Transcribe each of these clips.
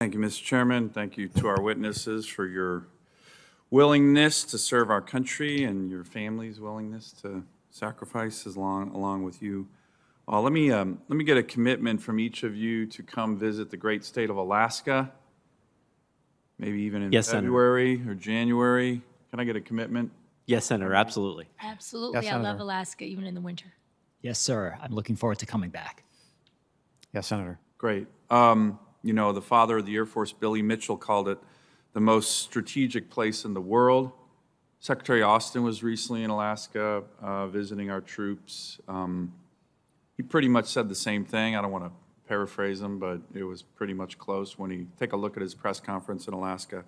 Thank you, Mr. Chairman. Thank you to our witnesses for your willingness to serve our country and your family's willingness to sacrifice along with you. Let me get a commitment from each of you to come visit the great state of Alaska, maybe even in Yes, Senator. February or January. Can I get a commitment? Yes, Senator, absolutely. Absolutely. Yes, I love Senator. Alaska, even in the winter. Yes, sir. I'm looking forward to coming back. Yes, Senator. Great. You know, the father of the Air Force, Billy Mitchell, called it the most strategic place in the world. Secretary Austin was recently in Alaska visiting our troops. He pretty much said the same thing. I don't want to paraphrase him, but it was pretty much close when he take a look at his press conference in Alaska.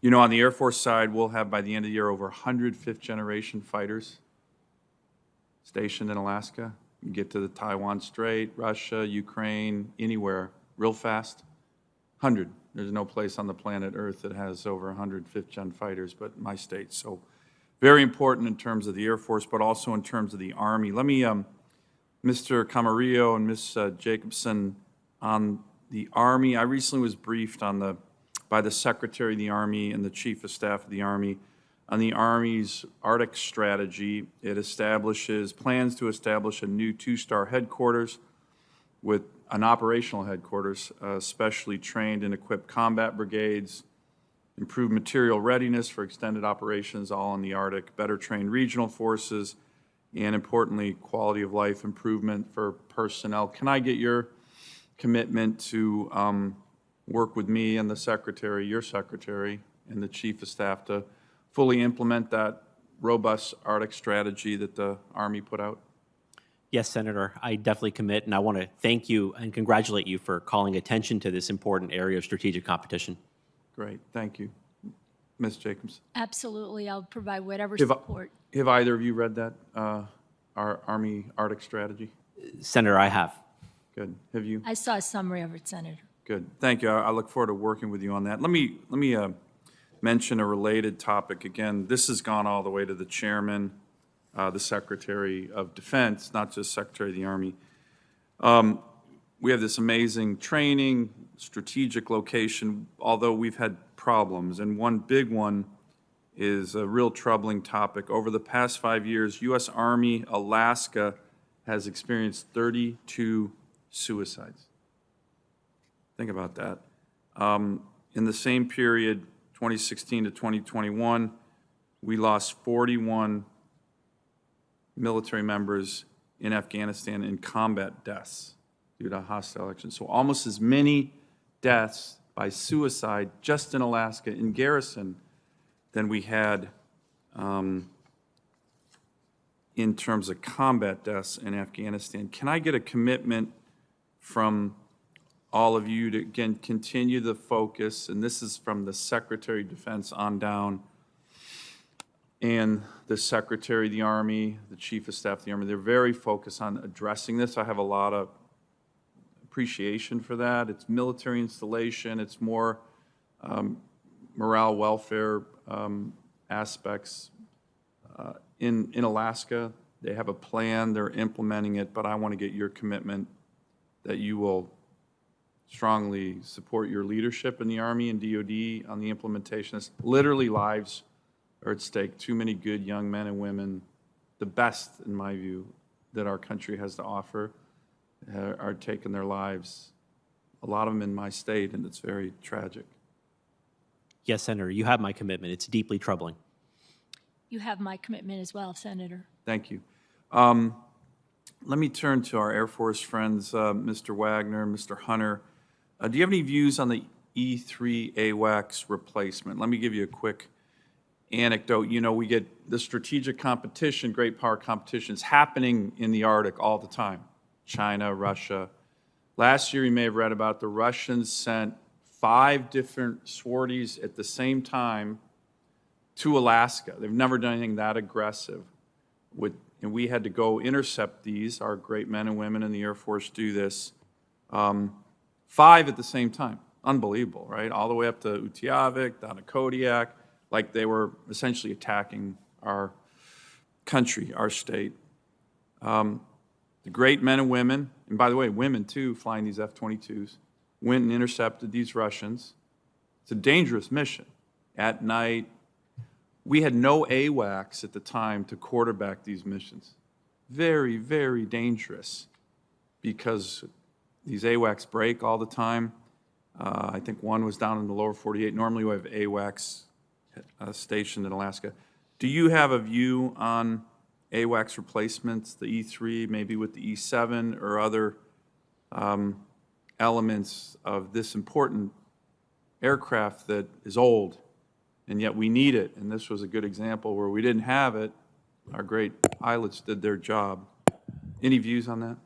You know, on the Air Force side, we'll have by the end of the year over 100 fifth-generation fighters stationed in Alaska. You get to the Taiwan Strait, Russia, Ukraine, anywhere, real fast. 100. There's no place on the planet Earth that has over 100 fifth-gen fighters but my state. So very important in terms of the Air Force, but also in terms of the Army. Let me, Mr. Camarillo and Ms. Jacobson, on the Army, I recently was briefed by the Secretary of the Army and the Chief of Staff of the Army on the Army's Arctic strategy. It plans to establish a new two-star headquarters with an operational headquarters, specially trained and equipped combat brigades, improved material readiness for extended operations all in the Arctic, better trained regional forces, and importantly, quality of life improvement for personnel. Can I get your commitment to work with me and the Secretary, your Secretary, and the Chief of Staff to fully implement that robust Arctic strategy that the Army put out? Yes, Senator, I definitely commit, and I want to thank you and congratulate you for calling attention to this important area of strategic competition. Great, thank you. Ms. Jacobs? Absolutely. I'll provide whatever Have- support. Have either of you read that, our Army Arctic strategy? Senator, I have. Good. Have you? I saw a summary of it, Senator. Good. Thank you. I look forward to working with you on that. Let me mention a related topic. Again, this has gone all the way to the chairman, the Secretary of Defense, not just Secretary of the Army. We have this amazing training, strategic location, although we've had problems. And one big one is a real troubling topic. Over the past 5 years, U.S. Army Alaska has experienced 32 suicides. Think about that. In the same period, 2016 to 2021, we lost 41 military members in Afghanistan in combat deaths due to hostile actions. So almost as many deaths by suicide just in Alaska in garrison than we had in terms of combat deaths in Afghanistan. Can I get a commitment from all of you to, again, continue the focus, and this is from the Secretary of Defense on down, and the Secretary of the Army, the Chief of Staff of the Army, they're very focused on addressing this. I have a lot of appreciation for that. It's military installation, it's more morale, welfare aspects. In Alaska, they have a plan, they're implementing it, but I want to get your commitment that you will strongly support your leadership in the Army and DOD on the implementation. It's literally lives are at stake. Too many good young men and women, the best, in my view, that our country has to offer, are taking their lives, a lot of them in my state, and it's very tragic. Yes, Senator, you have my commitment. It's deeply troubling. You have my commitment as well, Senator. Thank you. Let me turn to our Air Force friends, Mr. Wagner, Mr. Hunter. Do you have any views on the E-3 AWACS replacement? Let me give you a quick anecdote. You know, we get the strategic competition, great power competitions happening in the Arctic all the time. China, Russia. Last year, you may have read about the Russians sent 5 different sorties at the same time to Alaska. They've never done anything that aggressive. And we had to go intercept these. Our great men and women in the Air Force do this. 5 at the same time. Unbelievable, right? All the way up to Utiavik, down to Kodiak, like they were essentially attacking our country, our state. The great men and women, and by the way, women too, flying these F-22s, went and intercepted these Russians. It's a dangerous mission. At night, we had no AWACS at the time to quarterback these missions. Very, very dangerous because these AWACS break all the time. I think one was down in the lower 48. Normally we have AWACS stationed in Alaska. Do you have a view on AWACS replacements, the E3, maybe with the E7 or other elements of this important aircraft that is old, and yet we need it? And this was a good example where we didn't have it. Our great pilots did their job. Any views on that?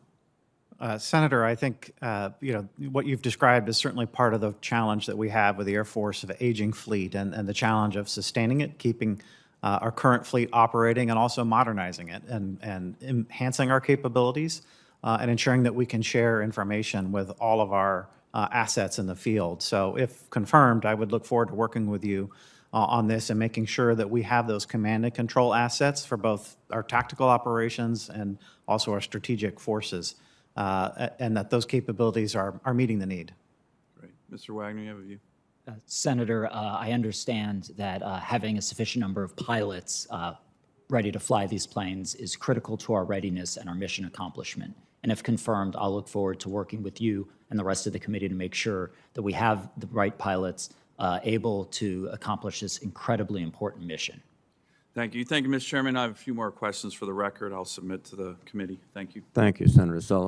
Senator, I think what you've described is certainly part of the challenge that we have with the Air Force of aging fleet and the challenge of sustaining it, keeping our current fleet operating and also modernizing it and enhancing our capabilities and ensuring that we can share information with all of our assets in the field. So if confirmed, I would look forward to working with you on this and making sure that we have those command and control assets for both our tactical operations and also our strategic forces, and that those capabilities are meeting the need. Great. Mr. Wagner, you have a view? Senator, I understand that having a sufficient number of pilots ready to fly these planes is critical to our readiness and our mission accomplishment. And if confirmed, I'll look forward to working with you and the rest of the committee to make sure that we have the right pilots able to accomplish this incredibly important mission. Thank you. Thank you, Mr. Chairman. I have a few more questions for the record I'll submit to the committee. Thank you. Thank you, Senator Sullivan.